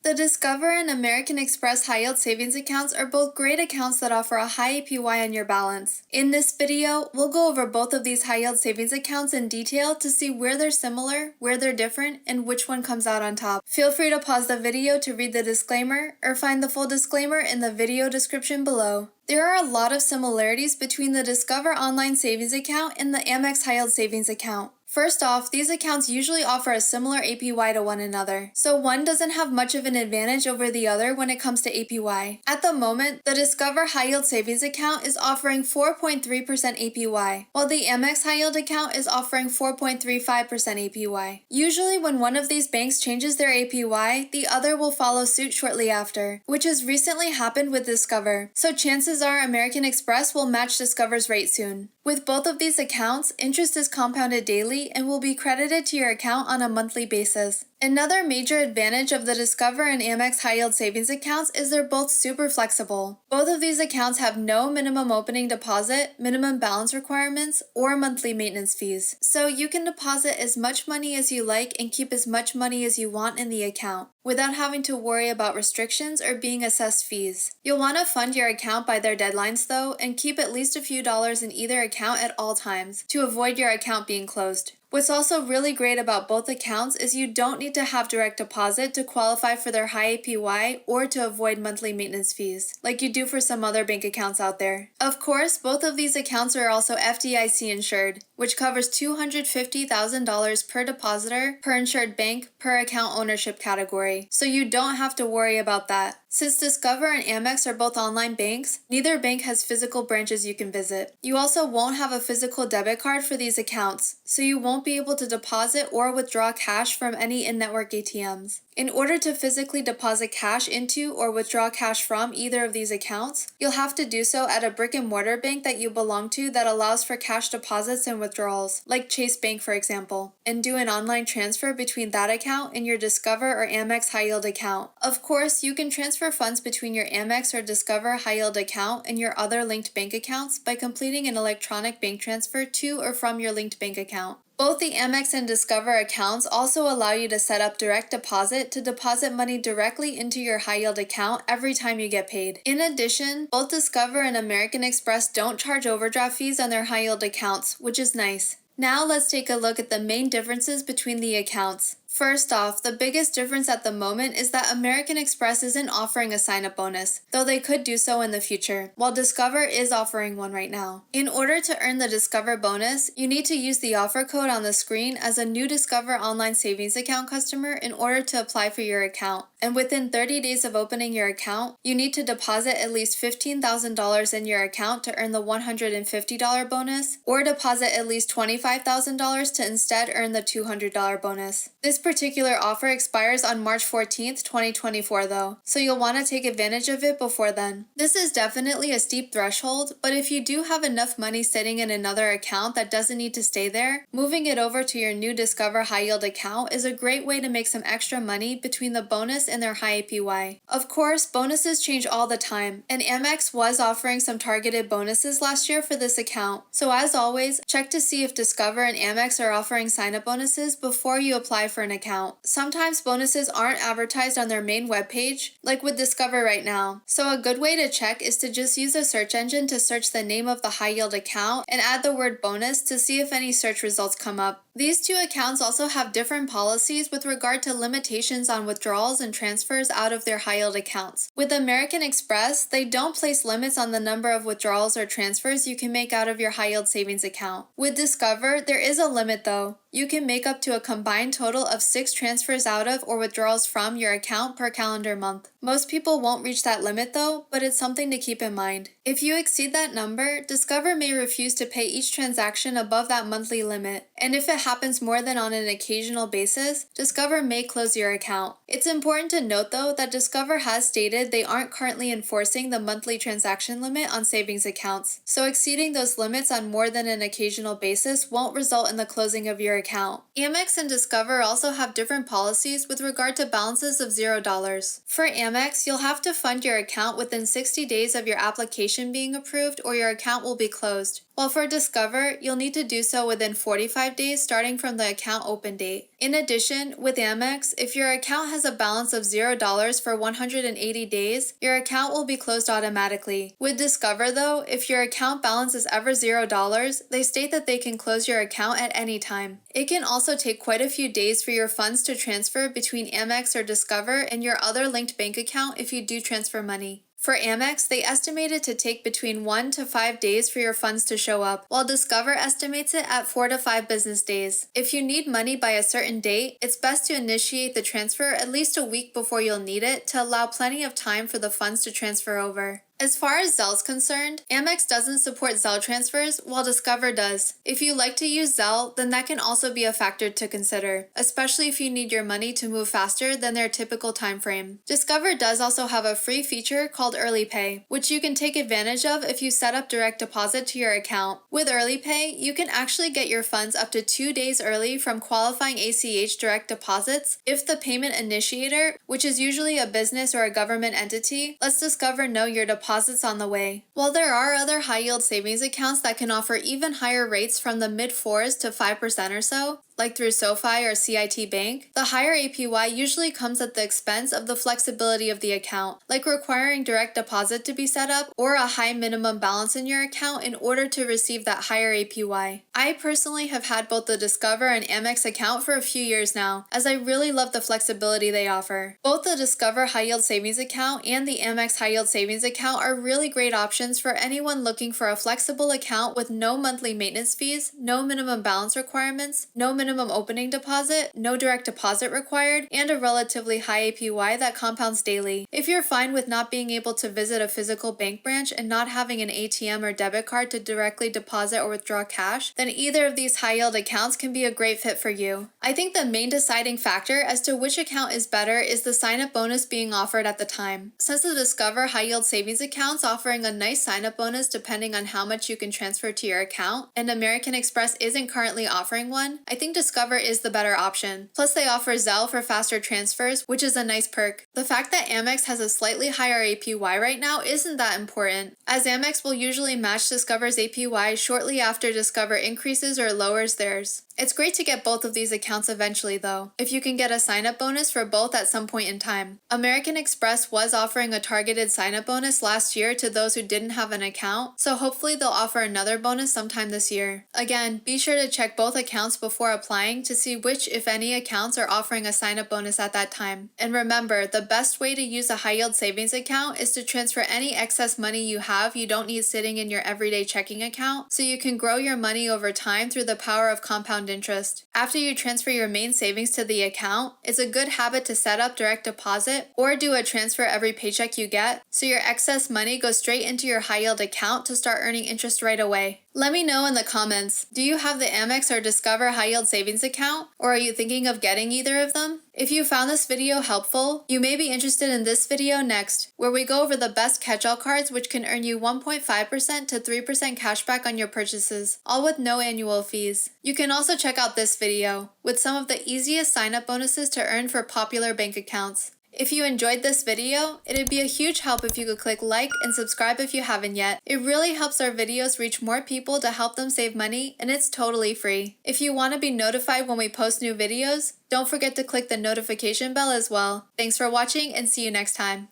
The Discover and American Express high-yield savings accounts are both great accounts that offer a high APY on your balance. In this video, we'll go over both of these high-yield savings accounts in detail to see where they're similar, where they're different, and which one comes out on top. Feel free to pause the video to read the disclaimer, or find the full disclaimer in the video description below. There are a lot of similarities between the Discover Online Savings Account and the Amex High Yield Savings Account. First off, these accounts usually offer a similar APY to one another, so one doesn't have much of an advantage over the other when it comes to APY. At the moment, the Discover High Yield Savings Account is offering 4.3% APY, while the Amex High Yield Account is offering 4.35% APY. Usually when one of these banks changes their APY, the other will follow suit shortly after, which has recently happened with Discover, so chances are American Express will match Discover's rate soon. With both of these accounts, interest is compounded daily and will be credited to your account on a monthly basis. Another major advantage of the Discover and Amex high yield savings accounts is they're both super flexible. Both of these accounts have no minimum opening deposit, minimum balance requirements, or monthly maintenance fees. So you can deposit as much money as you like and keep as much money as you want in the account, without having to worry about restrictions or being assessed fees. You'll want to fund your account by their deadlines though, and keep at least a few dollars in either account at all times, to avoid your account being closed. What's also really great about both accounts is you don't need to have direct deposit to qualify for their high APY or to avoid monthly maintenance fees, like you do for some other bank accounts out there. Of course, both of these accounts are also FDIC insured, which covers $250,000 per depositor, per insured bank, per account ownership category, so you don't have to worry about that. Since Discover and Amex are both online banks, neither bank has physical branches you can visit. You also won't have a physical debit card for these accounts, so you won't be able to deposit or withdraw cash from any in-network ATMs. In order to physically deposit cash into or withdraw cash from either of these accounts, you'll have to do so at a brick-and-mortar bank that you belong to that allows for cash deposits and withdrawals, like Chase Bank for example, and do an online transfer between that account and your Discover or Amex high yield account. Of course, you can transfer funds between your Amex or Discover high yield account and your other linked bank accounts by completing an electronic bank transfer to or from your linked bank account. Both the Amex and Discover accounts also allow you to set up direct deposit to deposit money directly into your high-yield account every time you get paid. In addition, both Discover and American Express don't charge overdraft fees on their high-yield accounts, which is nice. Now let's take a look at the main differences between the accounts. First off, the biggest difference at the moment is that American Express isn't offering a sign-up bonus, though they could do so in the future, while Discover is offering one right now. In order to earn the Discover bonus, you need to use the offer code on the screen as a new Discover online savings account customer in order to apply for your account. And within 30 days of opening your account, you need to deposit at least $15,000 in your account to earn the $150 bonus, or deposit at least $25,000 to instead earn the $200 bonus. This particular offer expires on March 14th, 2024 though, so you'll want to take advantage of it before then. This is definitely a steep threshold, but if you do have enough money sitting in another account that doesn't need to stay there, moving it over to your new Discover high yield account is a great way to make some extra money between the bonus and their high APY. Of course, bonuses change all the time, and Amex was offering some targeted bonuses last year for this account. So as always, check to see if Discover and Amex are offering sign-up bonuses before you apply for an account. Sometimes bonuses aren't advertised on their main webpage, like with Discover right now. So a good way to check is to just use a search engine to search the name of the high yield account and add the word bonus to see if any search results come up. These two accounts also have different policies with regard to limitations on withdrawals and transfers out of their high yield accounts. With American Express, they don't place limits on the number of withdrawals or transfers you can make out of your high yield savings account. With Discover, there is a limit though. You can make up to a combined total of 6 transfers out of or withdrawals from your account per calendar month. Most people won't reach that limit though, but it's something to keep in mind. If you exceed that number, Discover may refuse to pay each transaction above that monthly limit, and if it happens more than on an occasional basis, Discover may close your account. It's important to note though that Discover has stated they aren't currently enforcing the monthly transaction limit on savings accounts, so exceeding those limits on more than an occasional basis won't result in the closing of your account. Amex and Discover also have different policies with regard to balances of $0. For Amex, you'll have to fund your account within 60 days of your application being approved or your account will be closed. while for Discover, you'll need to do so within 45 days starting from the account open date. In addition, with Amex, if your account has a balance of $0 for 180 days, your account will be closed automatically. With Discover though, if your account balance is ever $0, they state that they can close your account at any time. It can also take quite a few days for your funds to transfer between Amex or Discover and your other linked bank account if you do transfer money. For Amex, they estimate it to take between 1 to 5 days for your funds to show up, while Discover estimates it at 4 to 5 business days. If you need money by a certain date, it's best to initiate the transfer at least a week before you'll need it to allow plenty of time for the funds to transfer over. As far as Zelle's concerned, Amex doesn't support Zelle transfers, while Discover does. If you like to use Zelle, then that can also be a factor to consider, especially if you need your money to move faster than their typical time frame. Discover does also have a free feature called Early Pay, which you can take advantage of if you set up direct deposit to your account. With Early Pay, you can actually get your funds up to 2 days early from qualifying ACH direct deposits if the payment initiator, which is usually a business or a government entity, lets Discover know your deposits on the way. While there are other high-yield savings accounts that can offer even higher rates from the mid-4s to 5% or so, like through SoFi or CIT Bank, the higher APY usually comes at the expense of the flexibility of the account, like requiring direct deposit to be set up or a high minimum balance in your account in order to receive that higher APY. I personally have had both the Discover and Amex account for a few years now, as I really love the flexibility they offer. Both the Discover High Yield Savings Account and the Amex High Yield Savings Account are really great options for anyone looking for a flexible account with no monthly maintenance fees, no minimum balance requirements, no minimum opening deposit, no direct deposit required, and a relatively high APY that compounds daily. If you're fine with not being able to visit a physical bank branch and not having an ATM or debit card to directly deposit or withdraw cash, then either of these high-yield accounts can be a great fit for you. I think the main deciding factor as to which account is better is the sign-up bonus being offered at the time. Since the Discover high-yield savings account's offering a nice sign-up bonus depending on how much you can transfer to your account, and American Express isn't currently offering one, I think Discover is the better option. Plus, they offer Zelle for faster transfers, which is a nice perk. The fact that Amex has a slightly higher APY right now isn't that important, as Amex will usually match Discover's APY shortly after Discover increases or lowers theirs. It's great to get both of these accounts eventually though, if you can get a sign-up bonus for both at some point in time. American Express was offering a targeted sign-up bonus last year to those who didn't have an account, so hopefully they'll offer another bonus sometime this year. Again, be sure to check both accounts before applying to see which, if any, accounts are offering a sign-up bonus at that time. And remember, the best way to use a high-yield savings account is to transfer any excess money you have you don't need sitting in your everyday checking account, so you can grow your money over time through the power of compound interest. After you transfer your main savings to the account, it's a good habit to set up direct deposit or do a transfer every paycheck you get, so your excess money goes straight into your high-yield account to start earning interest right away. Let me know in the comments, do you have the Amex or Discover high yield savings account, or are you thinking of getting either of them? If you found this video helpful, you may be interested in this video next, where we go over the best catch-all cards which can earn you 1.5% to 3% cashback on your purchases, all with no annual fees. You can also check out this video, with some of the easiest sign-up bonuses to earn for popular bank accounts. If you enjoyed this video, it'd be a huge help if you could click like and subscribe if you haven't yet. It really helps our videos reach more people to help them save money, and it's totally free. If you want to be notified when we post new videos, don't forget to click the notification bell as well. Thanks for watching and see you next time.